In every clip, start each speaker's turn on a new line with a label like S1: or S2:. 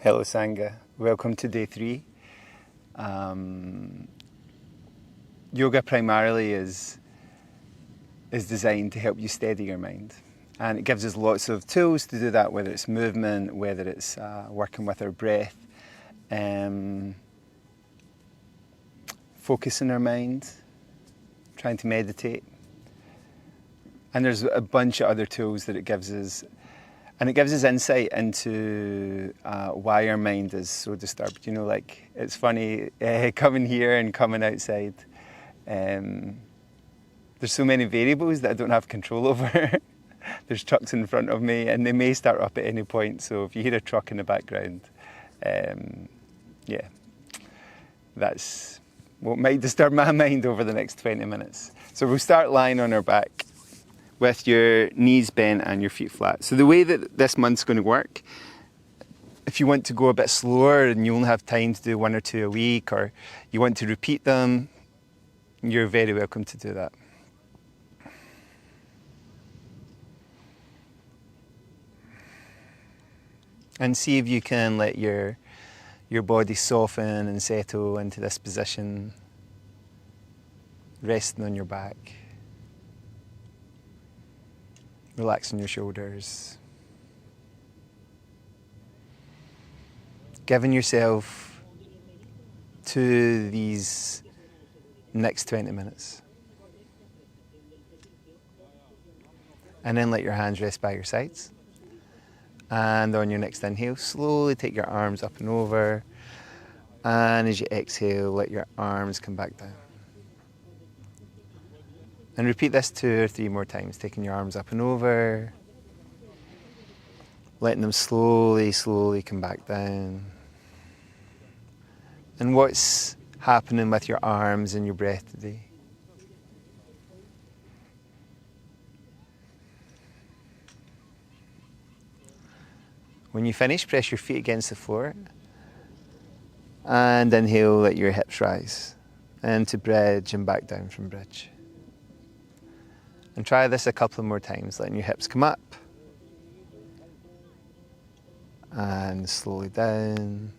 S1: Hello Sangha, welcome to day 3. Yoga primarily is designed to help you steady your mind, and it gives us lots of tools to do that, whether it's movement, whether it's working with our breath, focusing our mind, trying to meditate, and there's a bunch of other tools that it gives us. And it gives us insight into why our mind is so disturbed. You know, like, it's funny coming here and coming outside. There's so many variables that I don't have control over. There's trucks in front of me and they may start up at any point. So if you hear a truck in the background, yeah, that's what might disturb my mind over the next 20 minutes. So we'll start lying on our back, with your knees bent and your feet flat. So the way that this month's going to work, if you want to go a bit slower and you only have time to do 1 or 2 a week, or you want to repeat them, you're very welcome to do that. And see if you can let your body soften and settle into this position, resting on your back. Relaxing your shoulders. Giving yourself to these next 20 minutes. And then let your hands rest by your sides. And on your next inhale, slowly take your arms up and over. And as you exhale, let your arms come back down. And repeat this 2 or 3 more times, taking your arms up and over, letting them slowly, slowly come back down. And what's happening with your arms and your breath today? When you finish, press your feet against the floor. And inhale, let your hips rise into bridge and back down from bridge. And try this a couple more times, letting your hips come up and slowly down.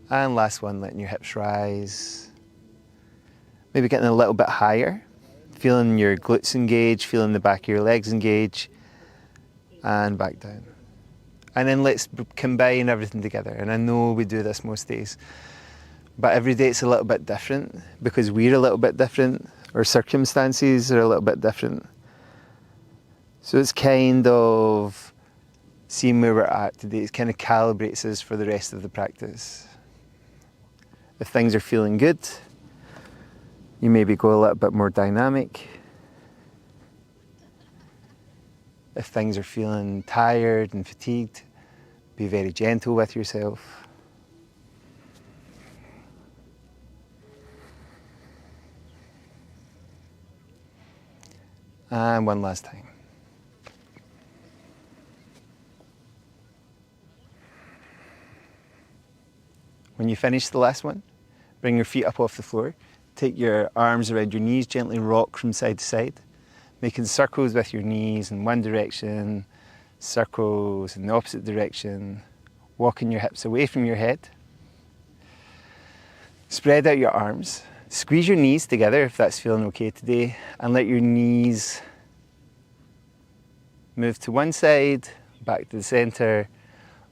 S1: And last one, letting your hips rise. Maybe getting a little bit higher, feeling your glutes engage, feeling the back of your legs engage, and back down. And then let's combine everything together. And I know we do this most days, but every day it's a little bit different because we're a little bit different. Our circumstances are a little bit different. So it's kind of seeing where we're at today. It kind of calibrates us for the rest of the practice. If things are feeling good, you maybe go a little bit more dynamic. If things are feeling tired and fatigued, be very gentle with yourself. And one last time. When you finish the last one, bring your feet up off the floor. Take your arms around your knees, gently rock from side to side, making circles with your knees in one direction, circles in the opposite direction, walking your hips away from your head. Spread out your arms. Squeeze your knees together if that's feeling okay today, and let your knees move to one side, back to the center,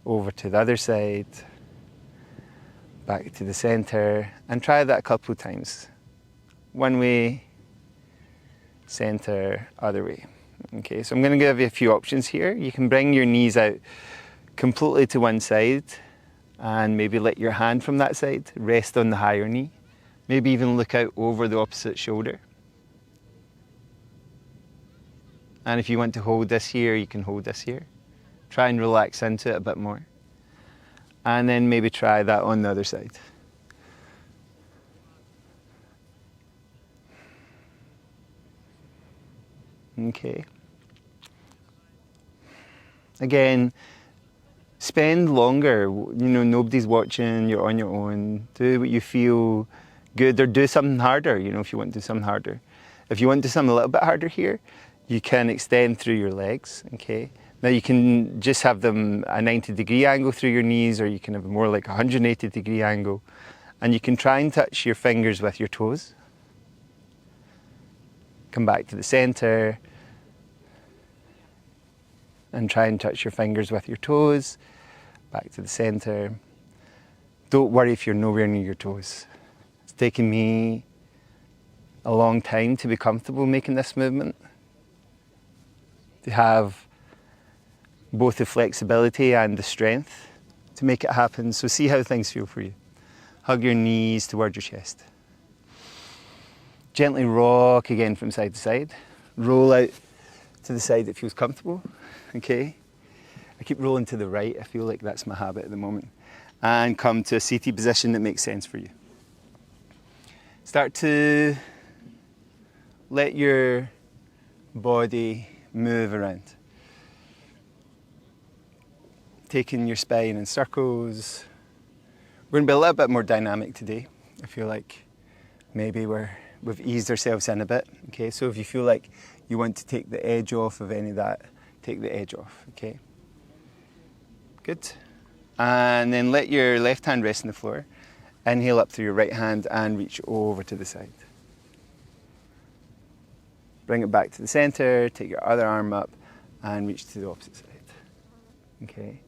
S1: over to the other side, back to the center, and try that a couple of times. One way, center, other way. Okay, so I'm going to give you a few options here. You can bring your knees out completely to one side and maybe let your hand from that side rest on the higher knee. Maybe even look out over the opposite shoulder. And if you want to hold this here, you can hold this here. Try and relax into it a bit more. And then maybe try that on the other side. Okay. Again, spend longer. You know, nobody's watching, you're on your own. Do what you feel good, or do something harder, you know, if you want to do something harder. If you want to do something a little bit harder here, you can extend through your legs, okay? Now you can just have them a 90-degree angle through your knees, or you can have more like a 180-degree angle. And you can try and touch your fingers with your toes. Come back to the center and try and touch your fingers with your toes. Back to the center. Don't worry if you're nowhere near your toes. It's taken me a long time to be comfortable making this movement, to have both the flexibility and the strength to make it happen. So see how things feel for you. Hug your knees towards your chest. Gently rock again from side to side. Roll out to the side that feels comfortable. Okay. I keep rolling to the right. I feel like that's my habit at the moment. And come to a seated position that makes sense for you. Start to let your body move around. Taking your spine in circles. We're going to be a little bit more dynamic today. I feel like maybe we've eased ourselves in a bit. Okay, so if you feel like you want to take the edge off of any of that, take the edge off. Okay. Good. And then let your left hand rest on the floor. Inhale up through your right hand and reach over to the side. Bring it back to the center, take your other arm up and reach to the opposite side. Okay.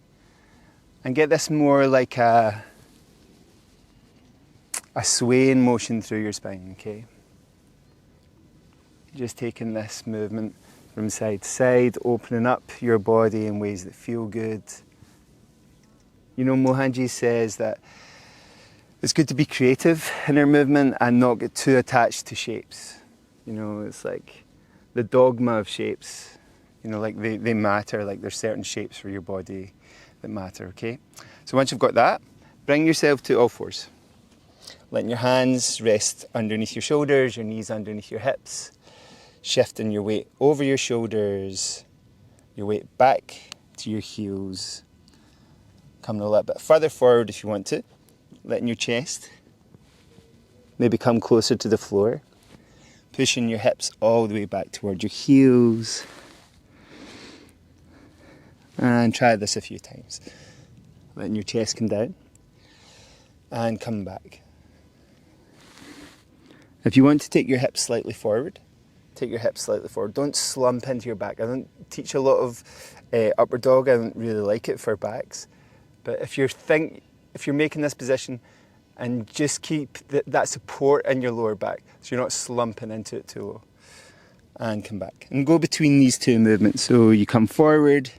S1: And get this more like a swaying motion through your spine, okay? Just taking this movement from side to side, opening up your body in ways that feel good. You know, Mohanji says that it's good to be creative in our movement and not get too attached to shapes. You know, it's like the dogma of shapes. You know, like they matter, like there's certain shapes for your body that matter, okay? So once you've got that, bring yourself to all fours. Letting your hands rest underneath your shoulders, your knees underneath your hips. Shifting your weight over your shoulders, your weight back to your heels. Coming a little bit further forward if you want to. Letting your chest maybe come closer to the floor. Pushing your hips all the way back toward your heels. And try this a few times. Letting your chest come down. And come back. If you want to take your hips slightly forward, take your hips slightly forward. Don't slump into your back. I don't teach a lot of upward dog. I don't really like it for backs. But if you're making this position, and just keep that support in your lower back, so you're not slumping into it too low. And come back. And go between these two movements. So you come forward,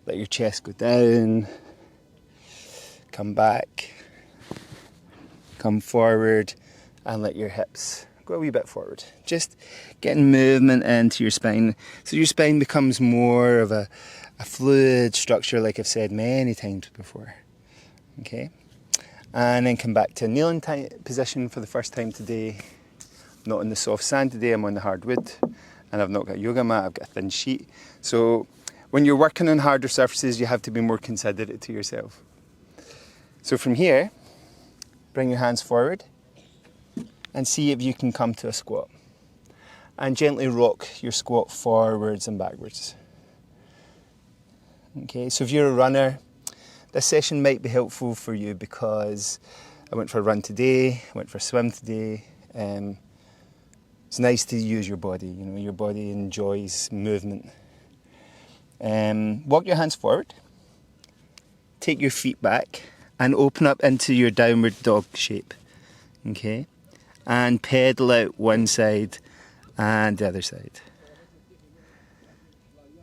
S1: let your chest go down, come back, come forward, and let your hips go a wee bit forward. Just getting movement into your spine, so your spine becomes more of a fluid structure, like I've said many times before. Okay, and then come back to a kneeling position for the first time today. Not on the soft sand today, I'm on the hard wood, and I've not got a yoga mat, I've got a thin sheet. So when you're working on harder surfaces, you have to be more considerate to yourself. So from here, bring your hands forward and see if you can come to a squat. And gently rock your squat forwards and backwards. Okay, so if you're a runner, this session might be helpful for you because I went for a run today, I went for a swim today. It's nice to use your body, you know, your body enjoys movement. Walk your hands forward, take your feet back and open up into your downward dog shape. Okay, and pedal out one side and the other side.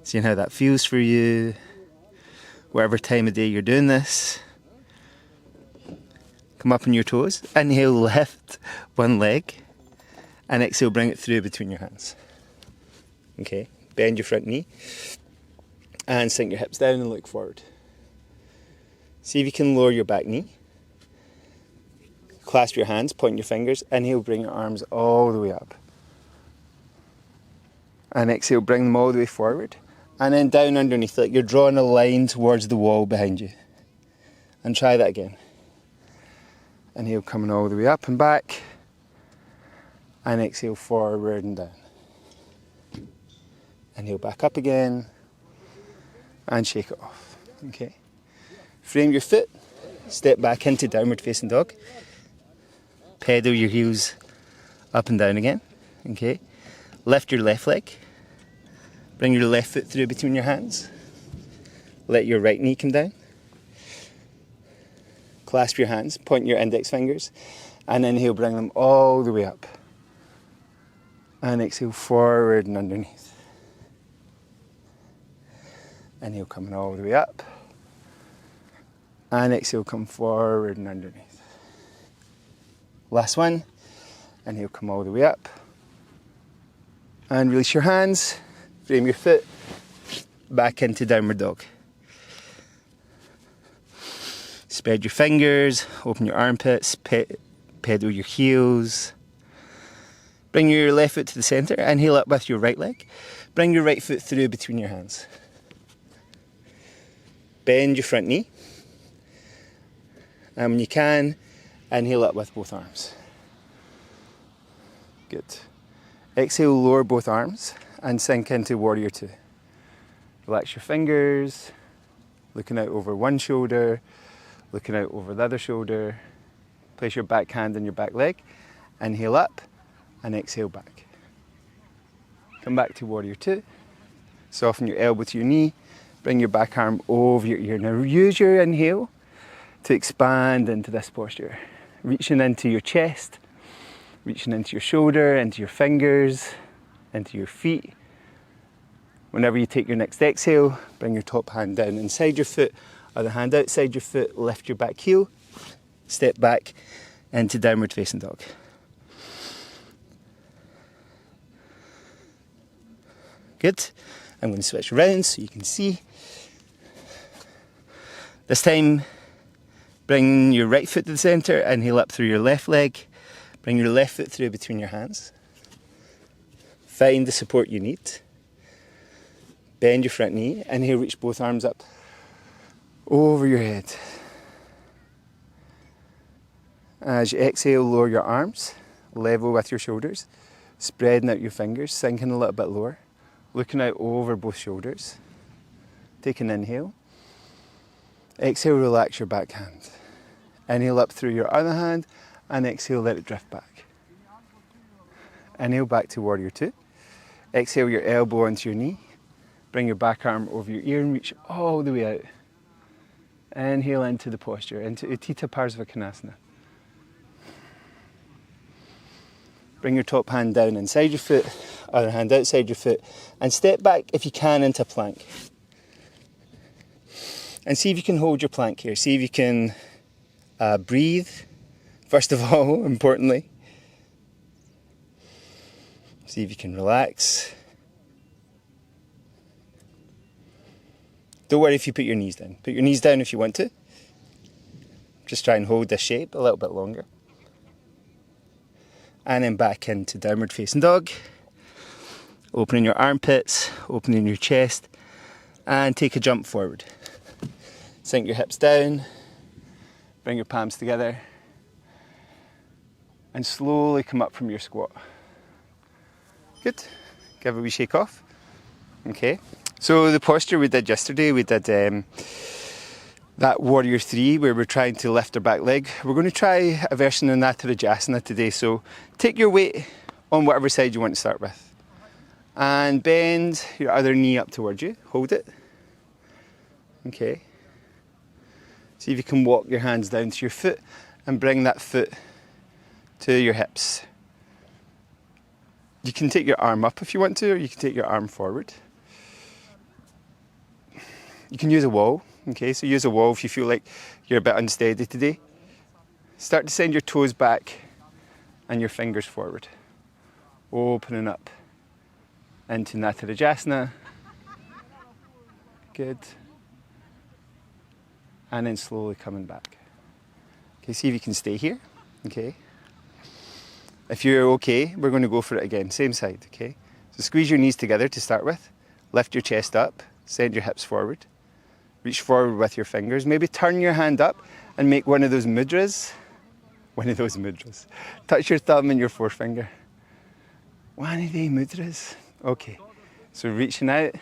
S1: Seeing how that feels for you, whatever time of day you're doing this. Come up on your toes, inhale, lift one leg, and exhale, bring it through between your hands. Okay, bend your front knee, and sink your hips down and look forward. See if you can lower your back knee. Clasp your hands, point your fingers, inhale, bring your arms all the way up. And exhale, bring them all the way forward. And then down underneath, like you're drawing a line towards the wall behind you. And try that again. Inhale, coming all the way up and back. And exhale, forward and down. Inhale, back up again. and shake it off. Okay. Frame your foot, step back into downward facing dog. Pedal your heels up and down again. Okay. Lift your left leg. Bring your left foot through between your hands. Let your right knee come down. Clasp your hands, point your index fingers, and inhale, bring them all the way up. And exhale, forward and underneath. Inhale, coming all the way up. And exhale, come forward and underneath. Last one. Inhale, come all the way up. And release your hands. Frame your foot. Back into downward dog. Spread your fingers. Open your armpits. Pedal your heels. Bring your left foot to the centre. Inhale up with your right leg. Bring your right foot through between your hands. Bend your front knee. And when you can, inhale up with both arms. Good. Exhale, lower both arms and sink into Warrior Two. Relax your fingers, looking out over one shoulder, looking out over the other shoulder. Place your back hand on your back leg. Inhale up and exhale back. Come back to Warrior Two. Soften your elbow to your knee. Bring your back arm over your ear. Now use your inhale to expand into this posture. Reaching into your chest, reaching into your shoulder, into your fingers, into your feet. Whenever you take your next exhale, bring your top hand down inside your foot, other hand outside your foot, lift your back heel, step back into downward facing dog. Good. I'm going to switch around so you can see. This time, bring your right foot to the centre, inhale up through your left leg. Bring your left foot through between your hands. Find the support you need. Bend your front knee. Inhale, reach both arms up over your head. As you exhale, lower your arms, level with your shoulders, spreading out your fingers, sinking a little bit lower, looking out over both shoulders. Take an inhale. Exhale, relax your back hand. Inhale up through your other hand and exhale, let it drift back. Inhale back to Warrior Two. Exhale your elbow onto your knee. Bring your back arm over your ear and reach all the way out. Inhale into the posture, into Utthita Parsvakonasana. Bring your top hand down inside your foot, other hand outside your foot, and step back if you can into plank. And see if you can hold your plank here. See if you can breathe, first of all, importantly. See if you can relax. Don't worry if you put your knees down. Put your knees down if you want to. Just try and hold this shape a little bit longer. And then back into downward facing dog. Opening your armpits, opening your chest, and take a jump forward. Sink your hips down, bring your palms together, and slowly come up from your squat. Good. Give a wee shake off. Okay. So the posture we did yesterday, we did that Warrior 3 where we're trying to lift our back leg. We're going to try a version of Natarajasana today. So take your weight on whatever side you want to start with. And bend your other knee up towards you. Hold it. Okay. See if you can walk your hands down to your foot and bring that foot to your hips. You can take your arm up if you want to, or you can take your arm forward. You can use a wall. Okay, so use a wall if you feel like you're a bit unsteady today. Start to send your toes back and your fingers forward. Opening up into Natarajasana. Good. And then slowly coming back. Okay, see if you can stay here. Okay. If you're okay, we're going to go for it again. Same side, okay? So squeeze your knees together to start with. Lift your chest up. Send your hips forward. Reach forward with your fingers. Maybe turn your hand up and make one of those mudras. One of those mudras. Touch your thumb and your forefinger. One of the mudras. Okay. So reaching out,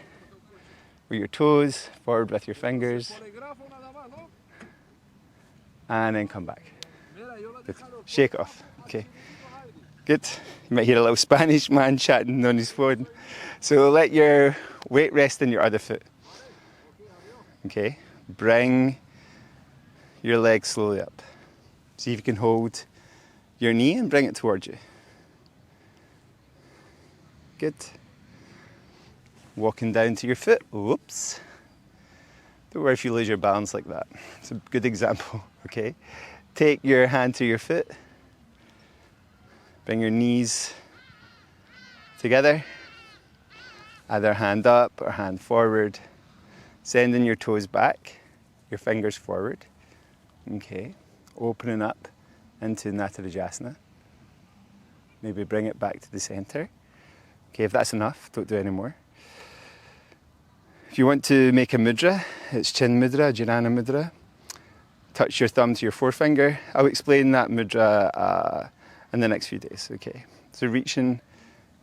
S1: with your toes, forward with your fingers, and then come back. Good. Shake it off. Okay. Good. You might hear a little Spanish man chatting on his phone. So let your weight rest in your other foot. Okay. Bring your leg slowly up. See if you can hold your knee and bring it towards you. Good. Walking down to your foot. Whoops. Don't worry if you lose your balance like that. It's a good example. Okay. Take your hand to your foot. Bring your knees together. Either hand up or hand forward. Sending your toes back, your fingers forward. Okay. Opening up into Natarajasana. Maybe bring it back to the center. Okay, if that's enough, don't do any more. If you want to make a mudra, it's Chin Mudra, Jnana Mudra. Touch your thumb to your forefinger. I'll explain that mudra in the next few days. Okay, so reaching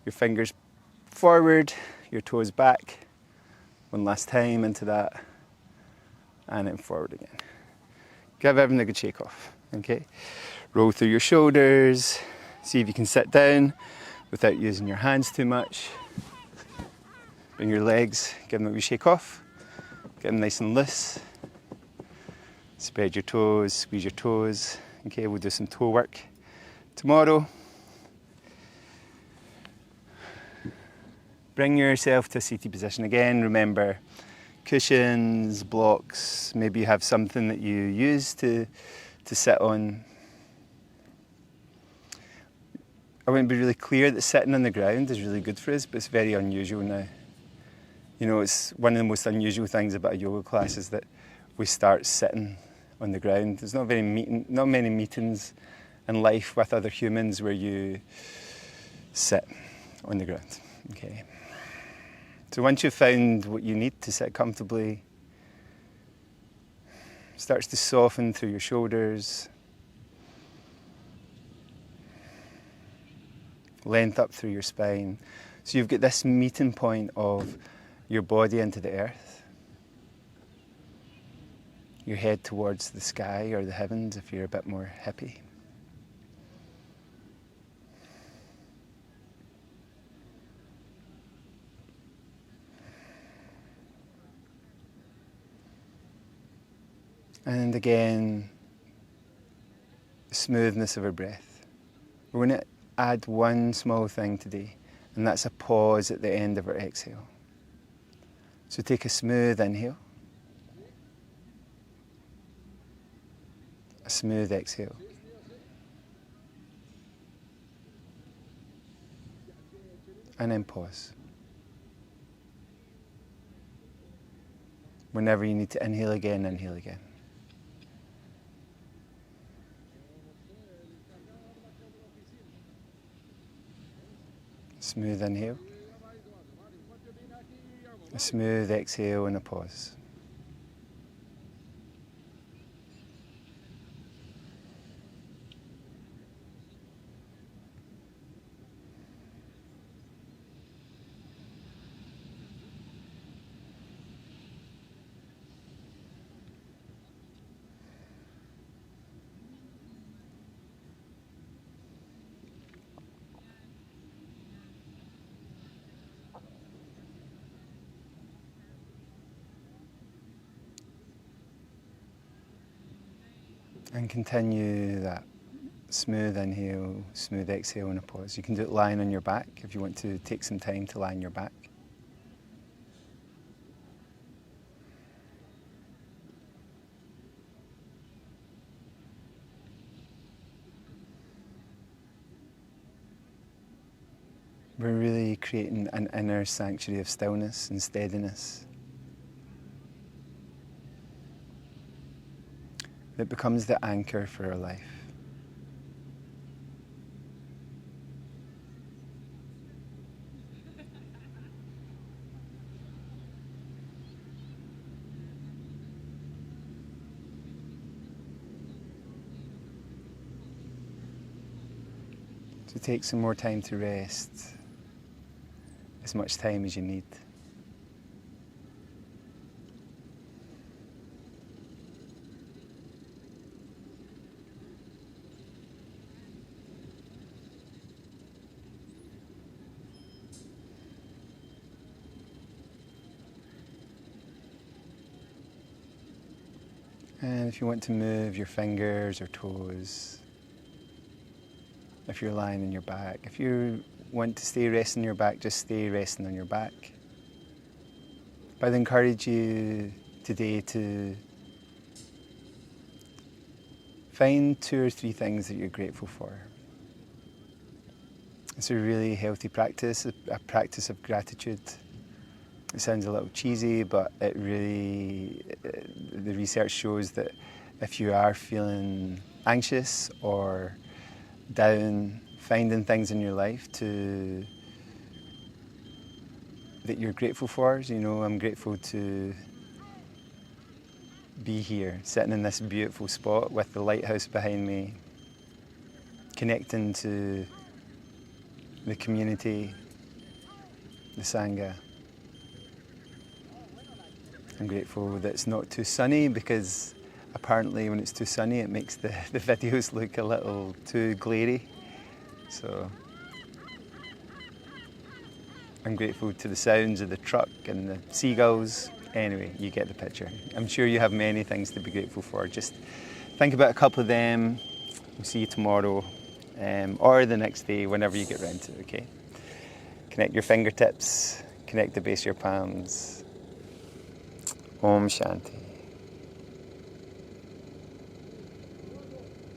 S1: your fingers forward, your toes back. One last time into that, and then forward again. Give everything a good shake off. Okay, roll through your shoulders. See if you can sit down without using your hands too much. Bring your legs, give them a wee shake off. Get them nice and loose. Spread your toes, squeeze your toes. Okay, we'll do some toe work tomorrow. Bring yourself to a seated position again. Remember, cushions, blocks, maybe you have something that you use to sit on. I want to be really clear that sitting on the ground is really good for us, but it's very unusual now. You know, it's one of the most unusual things about a yoga class is that we start sitting on the ground. There's not many meetings in life with other humans where you sit on the ground. Okay. So once you've found what you need to sit comfortably, it starts to soften through your shoulders, length up through your spine. So you've got this meeting point of your body into the earth, your head towards the sky or the heavens if you're a bit more hippie. And again, the smoothness of our breath. We're going to add one small thing today, and that's a pause at the end of our exhale. So take a smooth inhale, a smooth exhale. And then pause. Whenever you need to inhale again, inhale again. Smooth inhale, a smooth exhale and a pause. And continue that smooth inhale, smooth exhale and a pause. You can do it lying on your back if you want to take some time to lie on your back. We're really creating an inner sanctuary of stillness and steadiness that becomes the anchor for our life. So take some more time to rest, as much time as you need. And if you want to move your fingers or toes, if you're lying on your back, if you want to stay resting on your back, just stay resting on your back. But I'd encourage you today to find 2 or 3 things that you're grateful for. It's a really healthy practice, a practice of gratitude. It sounds a little cheesy, but it really, the research shows that if you are feeling anxious or down, finding things in your life that you're grateful for. You know, I'm grateful to be here, sitting in this beautiful spot with the lighthouse behind me, connecting to the community, the Sangha. I'm grateful that it's not too sunny, because apparently when it's too sunny it makes the videos look a little too glary. So I'm grateful to the sounds of the truck and the seagulls. Anyway, you get the picture. I'm sure you have many things to be grateful for. Just think about a couple of them. We'll see you tomorrow, or the next day, whenever you get round to it, okay? Connect your fingertips, connect the base of your palms. Om Shanti.